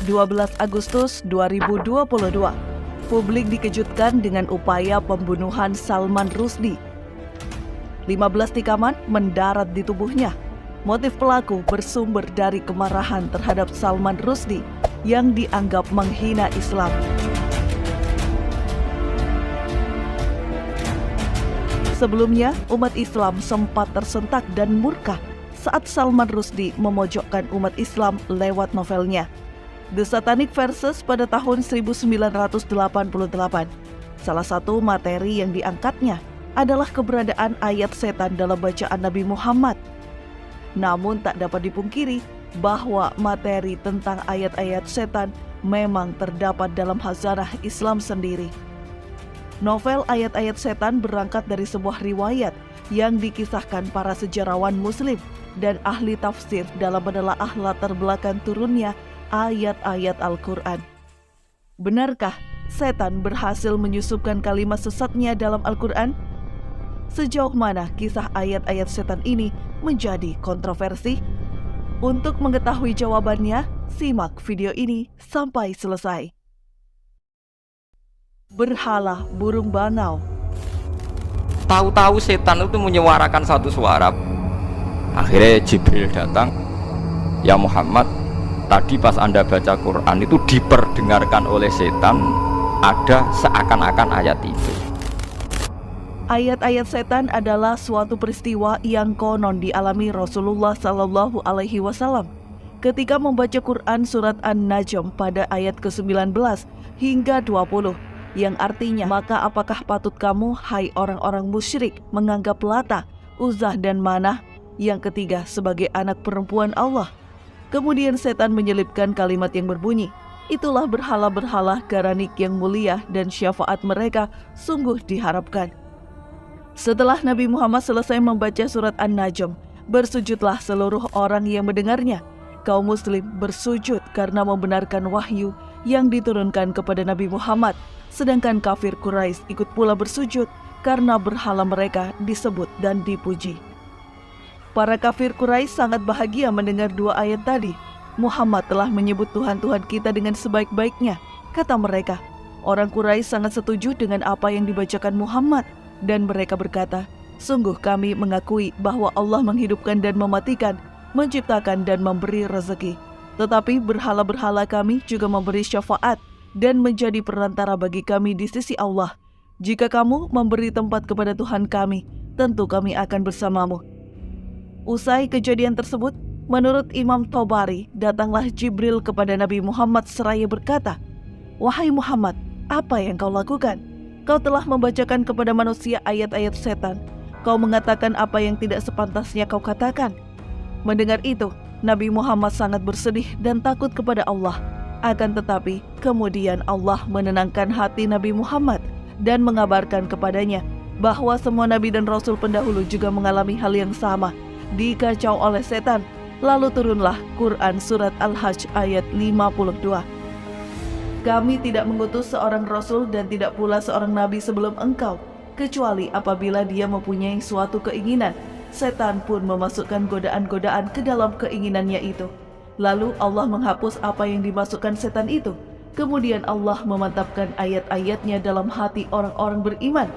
12 Agustus 2022, publik dikejutkan dengan upaya pembunuhan Salman Rushdie. 15 tikaman mendarat di tubuhnya. Motif pelaku bersumber dari kemarahan terhadap Salman Rushdie yang dianggap menghina Islam. Sebelumnya, umat Islam sempat tersentak dan murka saat Salman Rushdie memojokkan umat Islam lewat novelnya The Satanic Verses pada tahun 1988. Salah satu materi yang diangkatnya adalah keberadaan ayat setan dalam bacaan Nabi Muhammad. Namun tak dapat dipungkiri bahwa materi tentang ayat-ayat setan memang terdapat dalam khazanah Islam sendiri. Novel ayat-ayat setan berangkat dari sebuah riwayat yang dikisahkan para sejarawan Muslim dan ahli tafsir dalam menelaah latar belakang turunnya ayat-ayat Al-Quran. Benarkah setan berhasil menyusupkan kalimat sesatnya dalam Al-Quran? Sejauh mana kisah ayat-ayat setan ini menjadi kontroversi? Untuk mengetahui jawabannya, simak video ini sampai selesai. Berhala burung bangau. Tahu-tahu setan itu menyuarakan satu suara. Akhirnya Jibril datang, "Ya Muhammad, tadi pas Anda baca Quran itu diperdengarkan oleh setan ada seakan-akan ayat itu." Ayat-ayat setan adalah suatu peristiwa yang konon dialami Rasulullah Shallallahu Alaihi Wasallam ketika membaca Quran surat An-Najm pada ayat ke-19 hingga 20, yang artinya, "Maka apakah patut kamu, hai orang-orang musyrik, menganggap Lata, Uzzah dan Manah yang ketiga sebagai anak perempuan Allah?" Kemudian setan menyelipkan kalimat yang berbunyi, "Itulah berhala-berhala Garanik yang mulia dan syafaat mereka sungguh diharapkan." Setelah Nabi Muhammad selesai membaca surat An-Najm, bersujudlah seluruh orang yang mendengarnya. Kaum muslim bersujud karena membenarkan wahyu yang diturunkan kepada Nabi Muhammad, sedangkan kafir Quraisy ikut pula bersujud karena berhala mereka disebut dan dipuji. Para kafir Quraisy sangat bahagia mendengar dua ayat tadi. Muhammad telah menyebut Tuhan-Tuhan kita dengan sebaik-baiknya, kata mereka. Orang Quraisy sangat setuju dengan apa yang dibacakan Muhammad, dan mereka berkata, "Sungguh kami mengakui bahwa Allah menghidupkan dan mematikan, menciptakan dan memberi rezeki. Tetapi berhala-berhala kami juga memberi syafaat dan menjadi perantara bagi kami di sisi Allah. Jika kamu memberi tempat kepada Tuhan kami, tentu kami akan bersamamu." Usai kejadian tersebut, menurut Imam Tobari, datanglah Jibril kepada Nabi Muhammad seraya berkata, "Wahai Muhammad, apa yang kau lakukan? Kau telah membacakan kepada manusia ayat-ayat setan. Kau mengatakan apa yang tidak sepantasnya kau katakan." Mendengar itu, Nabi Muhammad sangat bersedih dan takut kepada Allah. Akan tetapi, kemudian Allah menenangkan hati Nabi Muhammad dan mengabarkan kepadanya bahwa semua nabi dan rasul pendahulu juga mengalami hal yang sama, dikacau oleh setan. Lalu turunlah Quran surat Al-Hajj ayat 52. "Kami tidak mengutus seorang rasul dan tidak pula seorang nabi sebelum engkau, kecuali apabila dia mempunyai suatu keinginan, setan pun memasukkan godaan-godaan ke dalam keinginannya itu. Lalu Allah menghapus apa yang dimasukkan setan itu. Kemudian Allah memantapkan ayat-ayatnya dalam hati orang-orang beriman.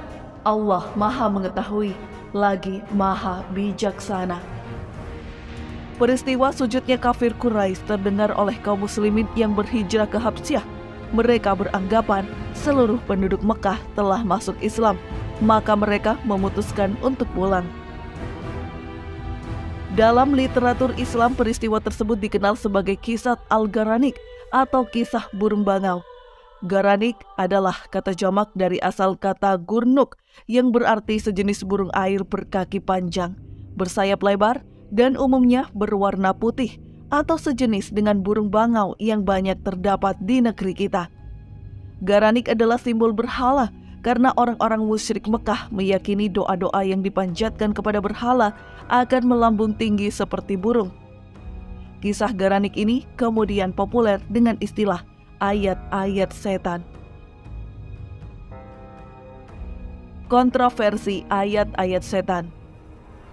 Allah Maha Mengetahui, lagi Maha Bijaksana." Peristiwa sujudnya kafir Quraisy terdengar oleh kaum muslimin yang berhijrah ke Habsyah. Mereka beranggapan seluruh penduduk Mekah telah masuk Islam, maka mereka memutuskan untuk pulang. Dalam literatur Islam, peristiwa tersebut dikenal sebagai kisah Al-Garanik atau kisah burung bangau. Garanik adalah kata jamak dari asal kata gurnuk yang berarti sejenis burung air berkaki panjang, bersayap lebar, dan umumnya berwarna putih atau sejenis dengan burung bangau yang banyak terdapat di negeri kita. Garanik adalah simbol berhala karena orang-orang musyrik Mekah meyakini doa-doa yang dipanjatkan kepada berhala akan melambung tinggi seperti burung. Kisah Garanik ini kemudian populer dengan istilah ayat-ayat setan. Kontroversi ayat-ayat setan.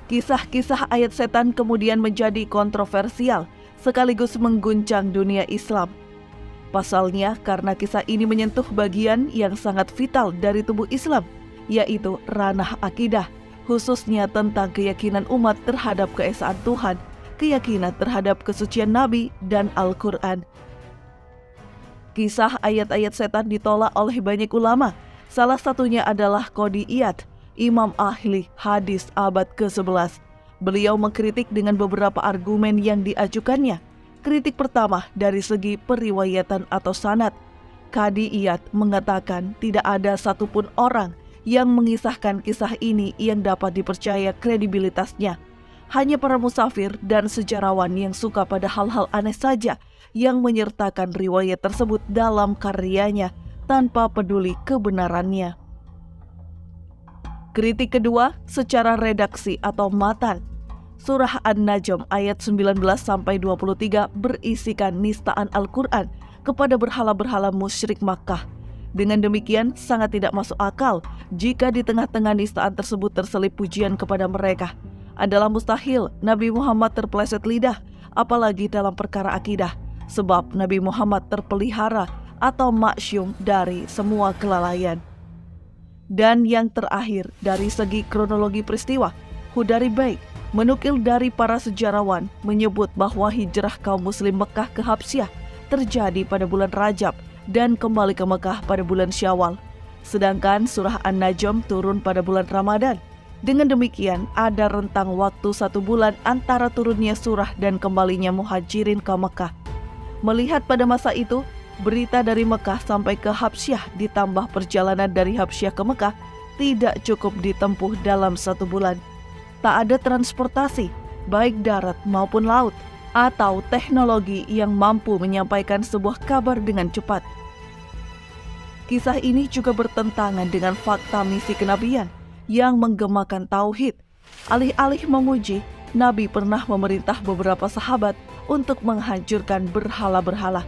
Kisah-kisah ayat setan kemudian menjadi kontroversial sekaligus mengguncang dunia Islam. Pasalnya, karena kisah ini menyentuh bagian yang sangat vital dari tubuh Islam, yaitu ranah akidah, khususnya tentang keyakinan umat terhadap keesaan Tuhan, keyakinan terhadap kesucian Nabi dan Al-Quran. Kisah ayat-ayat setan ditolak oleh banyak ulama. Salah satunya adalah Qadhi Iyad, imam ahli hadis abad ke-11. Beliau mengkritik dengan beberapa argumen yang diajukannya. Kritik pertama dari segi periwayatan atau sanad. Qadhi Iyad mengatakan tidak ada satupun orang yang mengisahkan kisah ini yang dapat dipercaya kredibilitasnya. Hanya para musafir dan sejarawan yang suka pada hal-hal aneh saja yang menyertakan riwayat tersebut dalam karyanya tanpa peduli kebenarannya. Kritik kedua secara redaksi atau matan. Surah An-Najm ayat 19-23 berisikan nistaan Al-Quran kepada berhala-berhala musyrik Makkah. Dengan demikian sangat tidak masuk akal jika di tengah-tengah nistaan tersebut terselip pujian kepada mereka. Adalah mustahil Nabi Muhammad terpeleset lidah, apalagi dalam perkara akidah, sebab Nabi Muhammad terpelihara atau maksum dari semua kelalaian. Dan yang terakhir dari segi kronologi peristiwa, Hudari Baik menukil dari para sejarawan menyebut bahwa hijrah kaum muslim Mekah ke Habsyah terjadi pada bulan Rajab dan kembali ke Mekah pada bulan Syawal. Sedangkan surah An-Najm turun pada bulan Ramadan. Dengan demikian ada rentang waktu 1 bulan antara turunnya surah dan kembalinya muhajirin ke Mekah. Melihat pada masa itu, berita dari Mekah sampai ke Habsyah ditambah perjalanan dari Habsyah ke Mekah tidak cukup ditempuh dalam 1 bulan. Tak ada transportasi, baik darat maupun laut, atau teknologi yang mampu menyampaikan sebuah kabar dengan cepat. Kisah ini juga bertentangan dengan fakta misi kenabian yang menggemakan tauhid. Alih-alih memuji, Nabi pernah memerintah beberapa sahabat untuk menghancurkan berhala-berhala.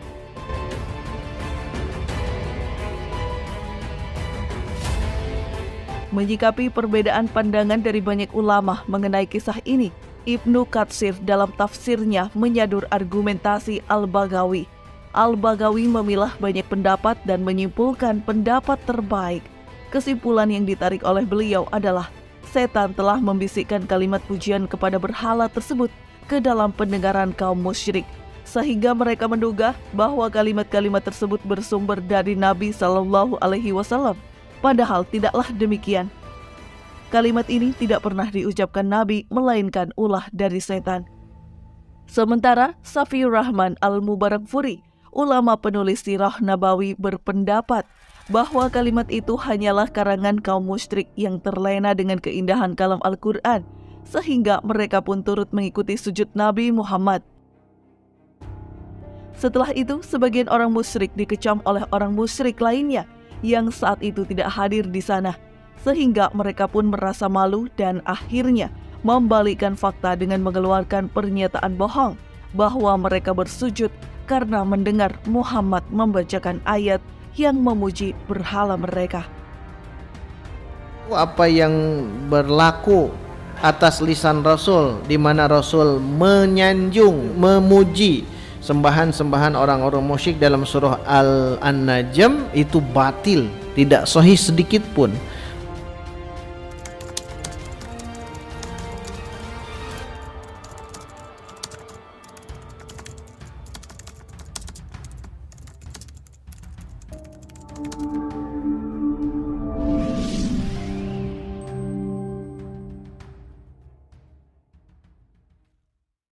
Menyikapi perbedaan pandangan dari banyak ulama mengenai kisah ini, Ibnu Katsir dalam tafsirnya menyadur argumentasi Al-Baghawi. Al-Baghawi memilah banyak pendapat dan menyimpulkan pendapat terbaik. Kesimpulan yang ditarik oleh beliau adalah setan telah membisikkan kalimat pujian kepada berhala tersebut ke dalam pendengaran kaum musyrik, sehingga mereka menduga bahwa kalimat-kalimat tersebut bersumber dari Nabi SAW. Padahal tidaklah demikian. Kalimat ini tidak pernah diucapkan Nabi, melainkan ulah dari setan. Sementara Safiur Rahman Al-Mubarakfuri, ulama penulis Sirah Nabawi, berpendapat bahwa kalimat itu hanyalah karangan kaum musyrik yang terlena dengan keindahan kalam Al-Quran, sehingga mereka pun turut mengikuti sujud Nabi Muhammad. Setelah itu, sebagian orang musyrik dikecam oleh orang musyrik lainnya yang saat itu tidak hadir di sana, sehingga mereka pun merasa malu dan akhirnya membalikkan fakta dengan mengeluarkan pernyataan bohong bahwa mereka bersujud karena mendengar Muhammad membacakan ayat yang memuji berhala mereka. Apa yang berlaku atas lisan Rasul, di mana Rasul menyanjung, memuji sembahan-sembahan orang-orang musyrik dalam surah An-Najm itu batil, tidak sahih sedikit pun.